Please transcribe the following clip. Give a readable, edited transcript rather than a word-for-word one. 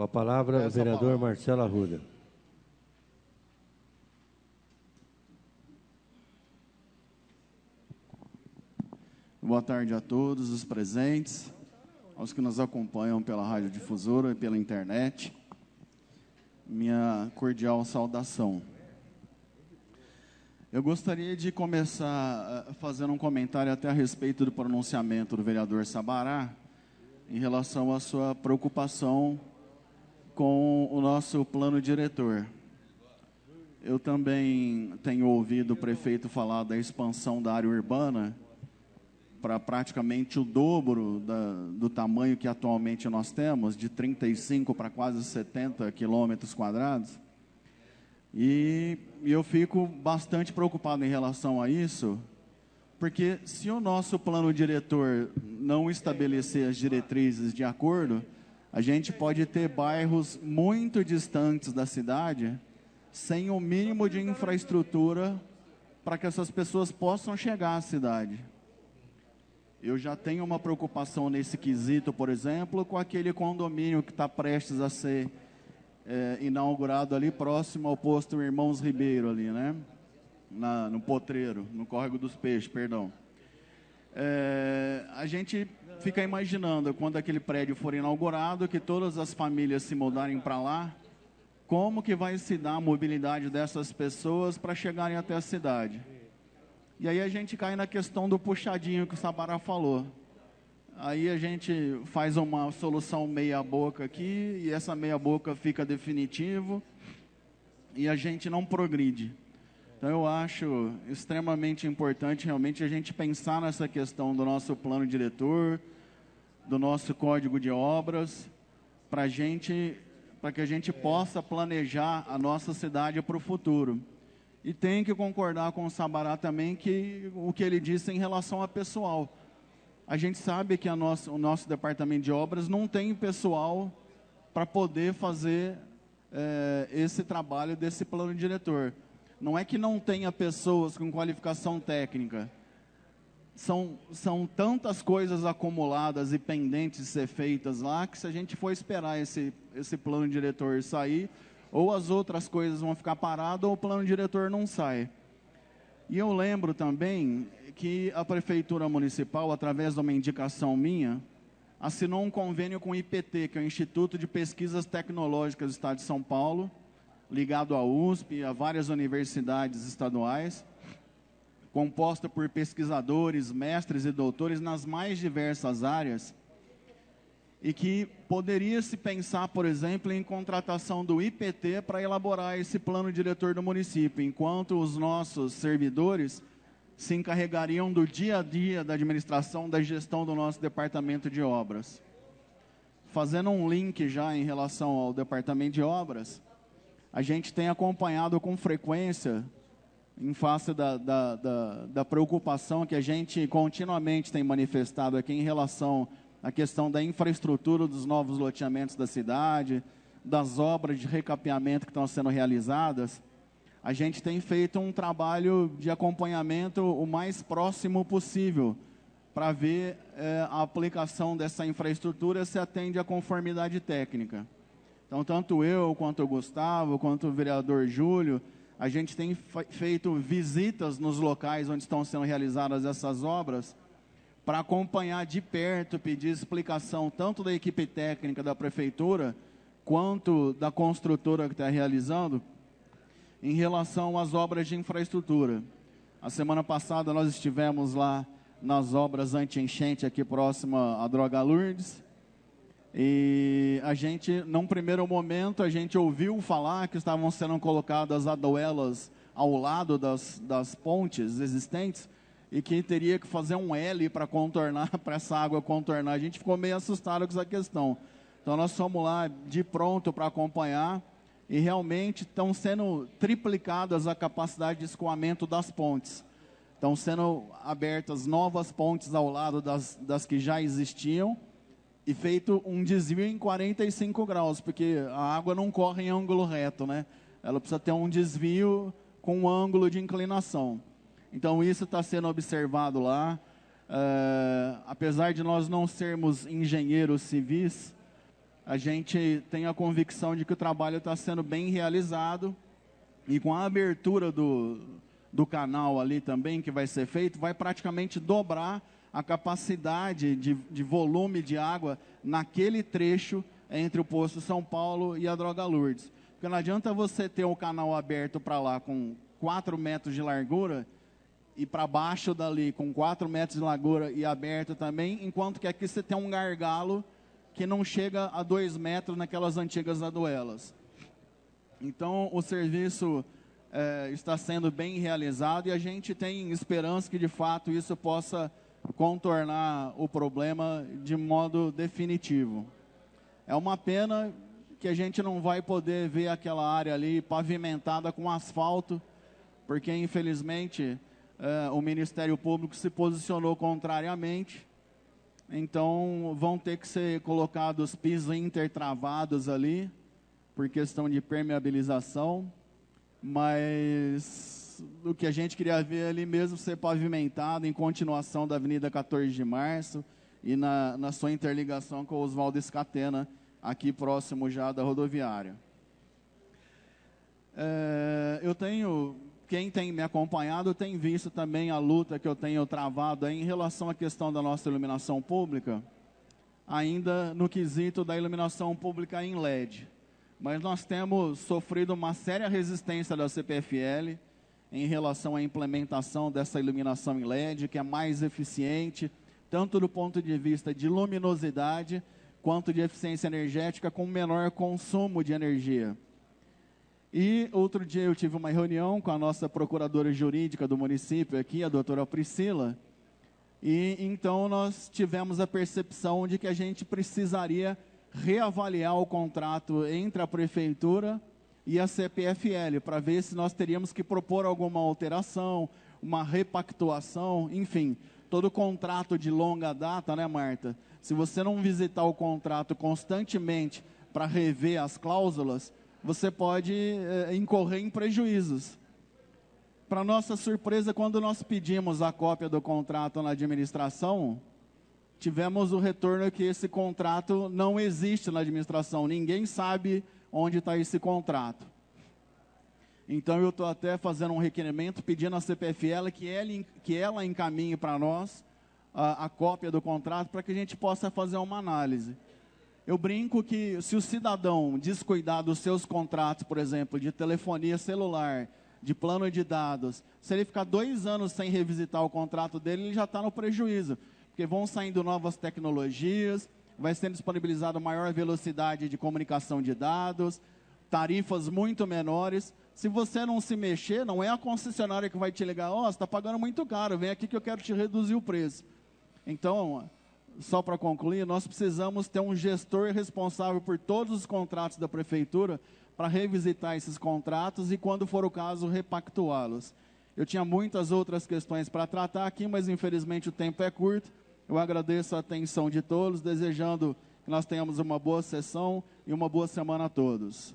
Com a palavra, o vereador Marcelo Arruda. Boa tarde a todos os presentes, aos que nos acompanham pela radiodifusora e pela internet. Minha cordial saudação. Eu gostaria de começar fazendo um comentário até a respeito do pronunciamento do vereador Sabará, em relação à sua preocupação com o nosso plano diretor. Eu também tenho ouvido o prefeito falar da expansão da área urbana para praticamente o dobro do tamanho que atualmente nós temos, de 35 para quase 70 quilômetros quadrados. E eu fico bastante preocupado em relação a isso, porque se o nosso plano diretor não estabelecer as diretrizes de acordo, a gente pode ter bairros muito distantes da cidade, sem o mínimo de infraestrutura para que essas pessoas possam chegar à cidade. Eu já tenho uma preocupação nesse quesito, por exemplo, com aquele condomínio que está prestes a ser inaugurado ali próximo ao posto Irmãos Ribeiro, ali, né? No Potreiro, no Córrego dos Peixes, perdão. A gente fica imaginando, quando aquele prédio for inaugurado, que todas as famílias se mudarem para lá, como que vai se dar a mobilidade dessas pessoas para chegarem até a cidade. E aí a gente cai na questão do puxadinho que o Sabará falou. Aí a gente faz uma solução meia boca aqui, e essa meia boca fica definitivo, e a gente não progride. Então eu acho extremamente importante realmente a gente pensar nessa questão do nosso plano diretor, do nosso código de obras, para que a gente possa planejar a nossa cidade para o futuro. E tem que concordar com o Sabará também que o que ele disse em relação a pessoal. A gente sabe que o nosso departamento de obras não tem pessoal para poder fazer esse trabalho desse plano diretor. Não é que não tenha pessoas com qualificação técnica. São tantas coisas acumuladas e pendentes de ser feitas lá, que se a gente for esperar esse plano diretor sair, ou as outras coisas vão ficar paradas, ou o plano diretor não sai. E eu lembro também que a Prefeitura Municipal, através de uma indicação minha, assinou um convênio com o IPT, que é o Instituto de Pesquisas Tecnológicas do Estado de São Paulo, ligado à USP e a várias universidades estaduais, composta por pesquisadores, mestres e doutores nas mais diversas áreas, e que poderia se pensar, por exemplo, em contratação do IPT para elaborar esse plano diretor do município, enquanto os nossos servidores se encarregariam do dia a dia da administração, da gestão do nosso departamento de obras. Fazendo um link já em relação ao departamento de obras, a gente tem acompanhado com frequência, em face da preocupação que a gente continuamente tem manifestado aqui em relação à questão da infraestrutura dos novos loteamentos da cidade, das obras de recapeamento que estão sendo realizadas. A gente tem feito um trabalho de acompanhamento o mais próximo possível para ver a aplicação dessa infraestrutura se atende à conformidade técnica. Então, tanto eu, quanto o Gustavo, quanto o vereador Júlio, a gente tem feito visitas nos locais onde estão sendo realizadas essas obras para acompanhar de perto, pedir explicação tanto da equipe técnica da Prefeitura quanto da construtora que está realizando em relação às obras de infraestrutura. A semana passada nós estivemos lá nas obras anti-enchente aqui próxima à Droga Lourdes, e a gente, num primeiro momento, a gente ouviu falar que estavam sendo colocadas aduelas ao lado das pontes existentes e que teria que fazer um L para contornar, para essa água contornar. A gente ficou meio assustado com essa questão. Então nós fomos lá de pronto para acompanhar e realmente estão sendo triplicadas a capacidade de escoamento das pontes. Estão sendo abertas novas pontes ao lado das que já existiam, e feito um desvio em 45 graus, porque a água não corre em ângulo reto, né? Ela precisa ter um desvio com um ângulo de inclinação. Então isso está sendo observado lá. Apesar de nós não sermos engenheiros civis, A gente tem a convicção de que o trabalho está sendo bem realizado e com a abertura do canal ali também, que vai ser feito, vai praticamente dobrar a capacidade de volume de água naquele trecho entre o Poço São Paulo e a Droga Lourdes. Porque não adianta você ter o canal aberto para lá com 4 metros de largura e para baixo dali com 4 metros de largura e aberto também, enquanto que aqui você tem um gargalo que não chega a 2 metros naquelas antigas aduelas. Então, o serviço está sendo bem realizado e a gente tem esperança que, de fato, isso possa contornar o problema de modo definitivo. É uma pena que a gente não vai poder ver aquela área ali pavimentada com asfalto, porque, infelizmente, o Ministério Público se posicionou contrariamente. Então, vão ter que ser colocados pisos intertravados ali, por questão de permeabilização, mas o que a gente queria ver ali mesmo ser pavimentado em continuação da Avenida 14 de Março e na sua interligação com o Oswaldo Scatena, aqui próximo já da rodoviária. Quem tem me acompanhado tem visto também a luta que eu tenho travado aí em relação à questão da nossa iluminação pública, ainda no quesito da iluminação pública em LED. Mas nós temos sofrido uma séria resistência da CPFL em relação à implementação dessa iluminação em LED, que é mais eficiente, tanto do ponto de vista de luminosidade, quanto de eficiência energética, com menor consumo de energia. E outro dia eu tive uma reunião com a nossa procuradora jurídica do município aqui, a doutora Priscila, e então nós tivemos a percepção de que a gente precisaria reavaliar o contrato entre a prefeitura e a CPFL, para ver se nós teríamos que propor alguma alteração, uma repactuação, enfim, todo contrato de longa data, né, Marta? Se você não visitar o contrato constantemente para rever as cláusulas, você pode incorrer em prejuízos. Para nossa surpresa, quando nós pedimos a cópia do contrato na administração, tivemos o retorno que esse contrato não existe na administração. Ninguém sabe onde está esse contrato. Então, eu estou até fazendo um requerimento, pedindo à CPFL que ela encaminhe para nós a cópia do contrato, para que a gente possa fazer uma análise. Eu brinco que se o cidadão descuidar dos seus contratos, por exemplo, de telefonia celular, de plano de dados, se ele ficar 2 anos sem revisitar o contrato dele, ele já está no prejuízo, porque vão saindo novas tecnologias, vai sendo disponibilizada maior velocidade de comunicação de dados, tarifas muito menores. Se você não se mexer, não é a concessionária que vai te ligar, você está pagando muito caro, vem aqui que eu quero te reduzir o preço. Então, só para concluir, nós precisamos ter um gestor responsável por todos os contratos da prefeitura para revisitar esses contratos e, quando for o caso, repactuá-los. Eu tinha muitas outras questões para tratar aqui, mas infelizmente o tempo é curto. Eu agradeço a atenção de todos, desejando que nós tenhamos uma boa sessão e uma boa semana a todos.